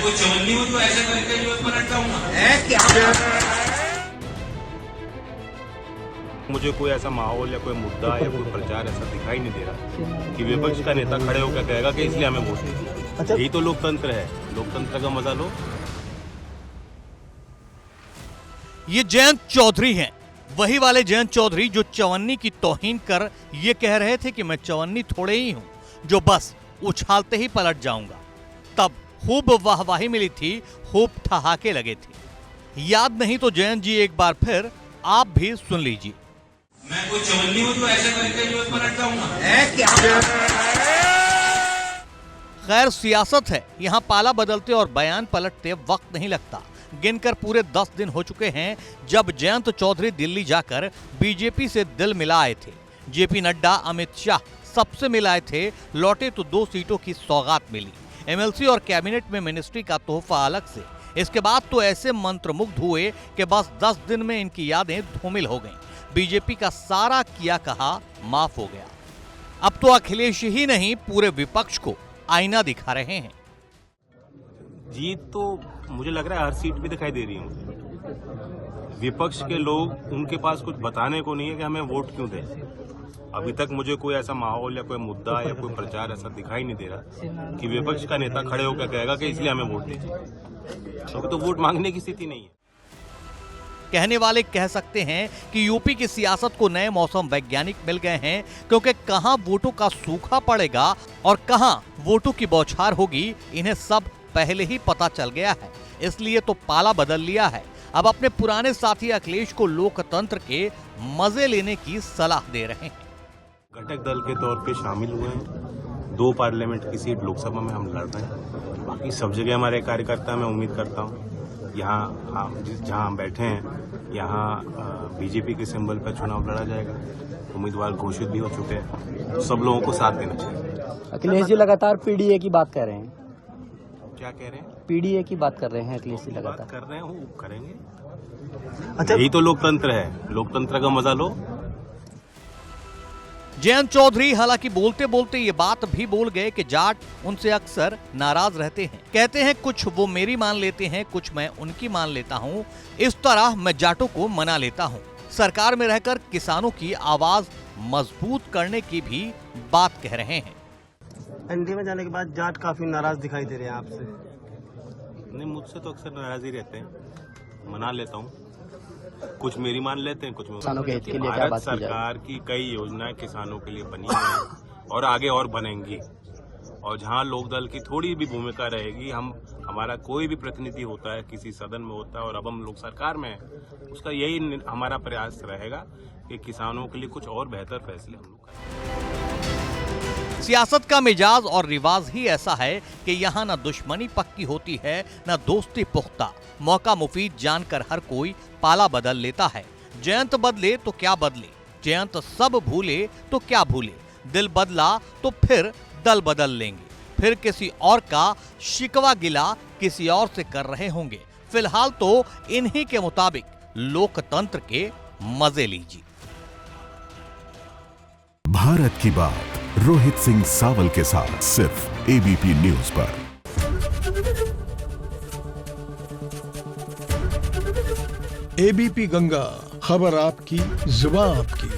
कोई चवन्नी हूँ जो ऐसे करके जो पलट जाऊंगा। मुझे कोई ऐसा माहौल या कोई मुद्दा या कोई प्रचार ऐसा दिखाई नहीं दे रहा कि विपक्ष का नेता खड़े होकर कहेगा कि इसलिए हमें वोट दीजिए। यही तो लोकतंत्र है, लोकतंत्र का मजा लो। ये जयंत चौधरी हैं, वही वाले जयंत चौधरी जो चवन्नी की तौहीन कर ये कह रहे थे कि मैं चवन्नी थोड़े ही हूं जो बस उछालते ही पलट जाऊंगा। तब खूब वाहवाही मिली थी, खूब ठहाके लगे थे। याद नहीं तो जयंत जी एक बार फिर आप भी सुन लीजिए। मैं कोई चवन्नी हूँ जो ऐसे करके जो पलट जाऊंगा। खैर सियासत है, यहाँ पाला बदलते और बयान पलटते वक्त नहीं लगता। गिनकर पूरे 10 दिन हो चुके हैं जब जयंत चौधरी दिल्ली जाकर बीजेपी से दिल मिलाए थे। जेपी नड्डा, अमित शाह सबसे मिलाए थे, लौटे तो 2 सीटों की सौगात मिली। एमएलसी और कैबिनेट में मिनिस्ट्री का तोहफा अलग से। इसके बाद तो ऐसे मंत्रमुग्ध हुए कि बस 10 दिन में इनकी यादें धूमिल हो गईं। बीजेपी का सारा किया कहा माफ हो गया। अब तो अखिलेश ही नहीं पूरे विपक्ष को आईना दिखा रहे हैं। जीत तो मुझे लग रहा है हर सीट पे दिखाई दे रही है मुझे। विपक्ष के लोग, उनके पास कुछ बताने को नहीं है कि हमें वोट क्यों दें। अभी तक मुझे कोई ऐसा माहौल या कोई मुद्दा या कोई प्रचार ऐसा दिखाई नहीं दे रहा कि विपक्ष का नेता खड़े होकर कहेगा कि इसलिए हमें वोट दीजिए। तो वोट मांगने की स्थिति नहीं है। कहने वाले कह सकते हैं कि यूपी की सियासत को नए मौसम वैज्ञानिक मिल गए हैं, क्योंकि कहां वोटों का सूखा पड़ेगा और कहां वोटों की बौछार होगी, इन्हें सब पहले ही पता चल गया है। इसलिए तो पाला बदल लिया है। अब अपने पुराने साथी अखिलेश को लोकतंत्र के मजे लेने की सलाह दे रहे हैं। घटक दल के तौर पे शामिल हुए हैं। 2 पार्लियामेंट की सीट लोकसभा में हम लड़ रहे हैं। बाकी सब जगह हमारे कार्यकर्ता, मैं उम्मीद करता हूँ यहाँ जहाँ हम बैठे हैं यहाँ बीजेपी के सिंबल पर चुनाव लड़ा जाएगा। उम्मीदवार घोषित भी हो चुके हैं। सब लोगों को साथ देना चाहिए। अखिलेश जी लगातार पीडीए की बात कर रहे हैं। क्या कह रहे हैं? पीडीए की बात कर रहे हैं अखिलेश जी लगातार। कर रहे हैं, वो करेंगे। अच्छा, यही तो लोकतंत्र है, लोकतंत्र का मजा लो। जयंत चौधरी हालांकि बोलते बोलते ये बात भी बोल गए कि जाट उनसे अक्सर नाराज रहते हैं। कहते हैं कुछ वो मेरी मान लेते हैं, कुछ मैं उनकी मान लेता हूं। इस तरह मैं जाटों को मना लेता हूं। सरकार में रहकर किसानों की आवाज मजबूत करने की भी बात कह रहे हैं। एनडीए में जाने के बाद जाट काफी नाराज दिखाई दे रहे हैं आपसे। नहीं, मुझसे तो अक्सर नाराज ही रहते हैं। मना लेता हूँ। कुछ मेरी मान लेते हैं, कुछ किसानों के हित के लिए क्या भारत बात की जाए? सरकार की कई योजनाएं किसानों के लिए बनी हैं और आगे और बनेंगी। और जहां लोकदल की थोड़ी भी भूमिका रहेगी, हमारा कोई भी प्रतिनिधि होता है, किसी सदन में होता है और अब हम लोग सरकार में हैं, उसका यही हमारा प्रयास रहेगा कि किसानों के लिए कुछ और बेहतर फैसले हम लोग करें। सियासत का मिजाज और रिवाज ही ऐसा है कि यहाँ न दुश्मनी पक्की होती है, न दोस्ती पुख्ता। मौका मुफीद जानकर हर कोई पाला बदल लेता है। जयंत बदले तो क्या बदले, जयंत सब भूले तो क्या भूले। दिल बदला तो फिर दल बदल लेंगे, फिर किसी और का शिकवा गिला किसी और से कर रहे होंगे। फिलहाल तो इन्हीं के मुताबिक लोकतंत्र के मजे लीजिए। भारत की बात रोहित सिंह सावल के साथ सिर्फ एबीपी न्यूज पर। एबीपी गंगा, खबर आपकी, जुबान आपकी।